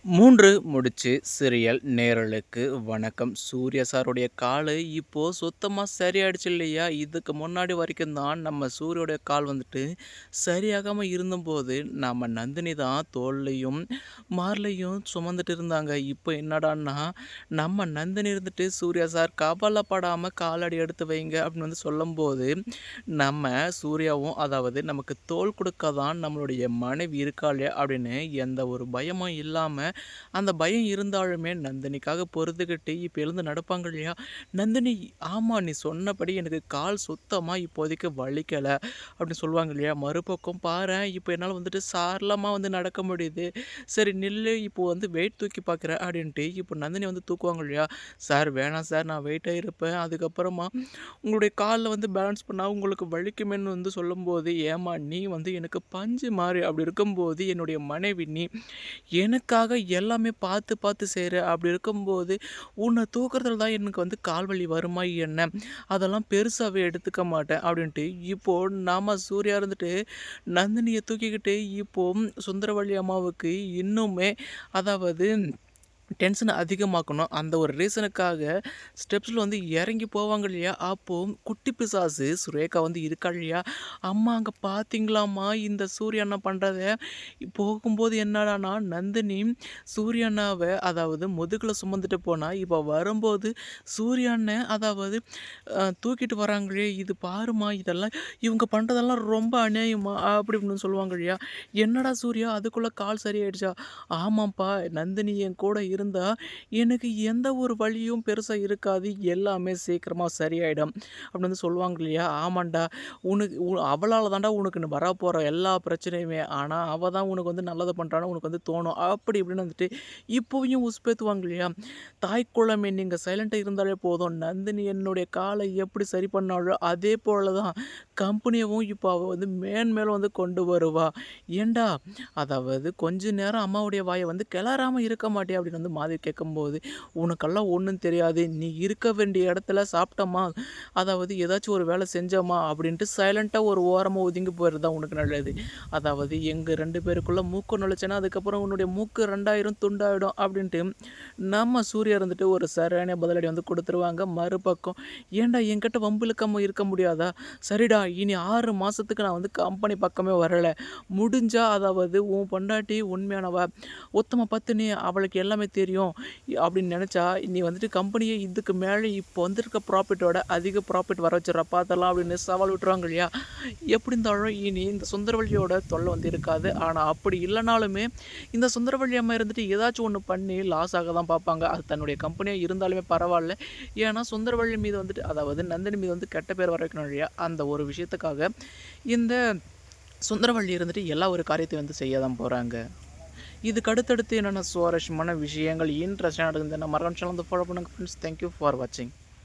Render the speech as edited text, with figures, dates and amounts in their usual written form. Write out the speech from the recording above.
3 முடிச்சு சீரியல் நேயர்களுக்கு வணக்கம். சூர்யா சாருடைய காலு இப்போ சுத்தமா சரியாயிடுச்சு இல்லையா? இதுக்கு முன்னாடி வரைக்கும் தான் நம்ம சூர்யாவுடைய கால் வந்துட்டு சரியாகாம இருந்தம்போது, நம்ம நந்தினி தான் தோள்லயும், மார்லயும் சுமந்துட்டு இருந்தாங்க. இப்போ என்னடான்னா, நம்ம நந்தினி இருந்துட்டு சூர்யா சார் கவலைப்படாம காலடி எடுத்து வைங்க அப்படின்னு வந்து சொல்லும்போது, நம்ம சூர்யாவும் அதாவது நமக்கு தோள் கொடுக்க தான் நம்மளுடைய மனைவி இருக்காளே அப்படின்னு எந்த ஒரு பயமும் இல்லாம அந்த பயம் இருந்தாலுமே நந்தினிக்காக பொறுத்துக்கிட்டு இப்போ எழுந்து நடப்பாங்க இல்லையா? நந்தினி ஆமா நீ சொன்னபடி எனக்கு கால் சுத்தமா இப்போதைக்கு வலிக்கல அப்படின்னு சொல்லுவாங்க இல்லையா? மறுபக்கம் பாரேன் இப்போ என்னால வந்துட்டு சாரளமா வந்து நடக்க முடியுது. சரி நில்லு இப்போ வந்து வெயிட் தூக்கி பார்க்குறேன் அப்படின்ட்டு இப்போ நந்தினி வந்து தூக்குவாங்க இல்லையா? சார் வேணாம் சார் நான் வெயிட்டா இருப்பேன். அதுக்கப்புறமா உங்களுடைய கால்ல வந்து பேலன்ஸ் பண்ணா உங்களுக்கு வலிக்குமேன்னு வந்து சொல்லும்போது, ஏம்மா நீ வந்து எனக்கு பஞ்சு மாரி அப்படி இருக்கும்போது என்னுடைய மனைவி நீ. எனக்காக எல்லாமே பார்த்து பார்த்து செய்ற. அப்படி இருக்கும்போது, உன்ன தூக்குறதுல தான் எனக்கு வந்து கால் வலி வருமா என்ன? அதெல்லாம் பெருசாவே எடுத்துக்க மாட்டேன். அப்படின்ட்டு இப்போ நாம சூர்யா இருந்துட்டு, நந்தினிய தூக்கிக்கிட்டு இப்போ சுந்தரவள்ளி அம்மாவுக்கு இன்னுமே அதாவது டென்ஷன அதிகமாக்கணும். அந்த ஒரு ரீசனுக்காக ஸ்டெப்ஸ்ல வந்து இறங்கி போவாங்க இல்லையா? அப்போ குட்டி பிசாசு சுரேகா வந்து இருக்கா இல்லையா? "அம்மா அங்க பார்த்தீங்களாம்மா இந்த சூர்யா அண்ணா பண்றத?" போகும்போது என்னடான்னா, நந்தினி சூர்யா அண்ணாவ அதாவது முதுகுல சுமந்துட்டு போனா, இப்ப வரும்போது சூர்யா அண்ணன் அதாவது தூக்கிட்டு வராங்களே, "இது பாரும்மா இதெல்லாம் இவங்க பண்றதெல்லாம் ரொம்ப அநியாயம்மா" அப்படி இப்படின்னு சொல்லுவாங்க இல்லையா? "என்னடா சூர்யா அதுக்குள்ள கால் சரியாயிடுச்சா?" "ஆமாம்ப்பா நந்தினி என் கூட இருந்தா, எனக்கு எந்த ஒரு வலியும் பெருசா இருக்காது. எல்லாமே சீக்கிரமா சரியாயிடும்." அப்படின்னு வந்து சொல்லுவாங்க இல்லையா? ஆமான்டா. உனக்கு அவளால தான்டா உனக்கு வரப்போற எல்லா பிரச்சனையுமே. ஆனா, அவ தான் உனக்கு வந்து நல்லது பண்றான்னு உனக்கு வந்து தோணும். அப்படி இப்படின்னு வந்துட்டு இப்போயும் உசுப்பேத்துவாங்க இல்லையா? தாய்க்குளமே நீங்க சைலன்ட்டா இருந்தாலே போதும். நந்தினி என்னுடைய காலை எப்படி சரி பண்ணாளோ, அதே போல தான் கம்பெனியவும் இப்போ அவ வந்து மேன்மேலும் வந்து கொண்டு வருவா. ஏன்டா அதாவது கொஞ்ச நேரம் அம்மாவுடைய வாய வந்து கிளறாம இருக்க மாட்டியா? அப்படின்னு வந்து மாதவி கேட்கும்போது, உனக்கெல்லாம் ஒண்ணும் தெரியாது. நீ இருக்க வேண்டிய இடத்துல சாப்பிட்டோமா, அதாவது ஏதாச்சும் ஒரு வேலை செஞ்சோமா அப்படின்ட்டு சைலன்ட்டா ஒரு ஓரமா ஒதுங்கி போயிறது தான் உனக்கு நல்லது. அதாவது எங்க 2 பேருக்குள்ள மூக்கு நுழைச்சேன்னா, அதுக்கப்புறம் உன்னுடைய மூக்கு 2ஆயிரும் துண்டாயிடும் அப்படின்ட்டு நம்ம சூர்யா இருந்துட்டு ஒரு சரியான பதிலடி வந்து குடுத்துருவாங்க. மறுபக்கம் ஏன்டா என்கிட்ட வம்பு இழுக்காம இருக்க முடியாதா? சரிடா இனி 6 மாசத்துக்கு நான் வந்து கம்பெனி பக்கமே வரல. முடிஞ்சா அதாவது உன் பொண்டாட்டி உண்மையானவ, உத்தம பத்தினி, அவளுக்கு எல்லாமே தெரியும் அப்படின்னு நெனச்சா, நீ வந்துட்டு கம்பெனிய இதுக்கு மேல இப்போ வந்திருக்க ப்ராஃபிட்டோட அதிக ப்ராஃபிட் வர வச்சுர்றா பார்த்துரலாம் அப்படின்னு சவால் விட்டுருவாங்க இல்லையா? எப்படி இருந்தாலும் இனி இந்த சுந்தரவல்லியோட தொல்லை வந்து இருக்காது. ஆனா அப்படி இல்லனாலுமே, இந்த சுந்தரவல்லி அம்மா இருந்துட்டு ஏதாச்சும் ஒண்ணு பண்ணி லாஸ் ஆக தான் பார்ப்பாங்க. அது தன்னுடைய கம்பெனியா இருந்தாலுமே பரவால்ல. ஏன்னா சுந்தரவல்லி மீது வந்துட்டு அதாவது நந்தினி மீது வந்து கெட்ட பேர் வர வைக்கணும் இல்லையா? அந்த ஒரு விஷயத்துக்காக இந்த சுந்தரவள்ளி இருந்துட்டு எல்லா ஒரு காரியத்தையும் வந்து செய்ய தான் போறாங்க. இதுக்கு அடுத்தடுத்து என்னென்ன சுவாரஸ்யமான விஷயங்கள் இன்ட்ரெஸ்டிங்கா நடக்குதுன்னு மறக்காம சேனல் வந்து ஃபாலோ பண்ணுங்க ஃப்ரெண்ட்ஸ். தேங்க் யூ ஃபார் வாட்சிங்.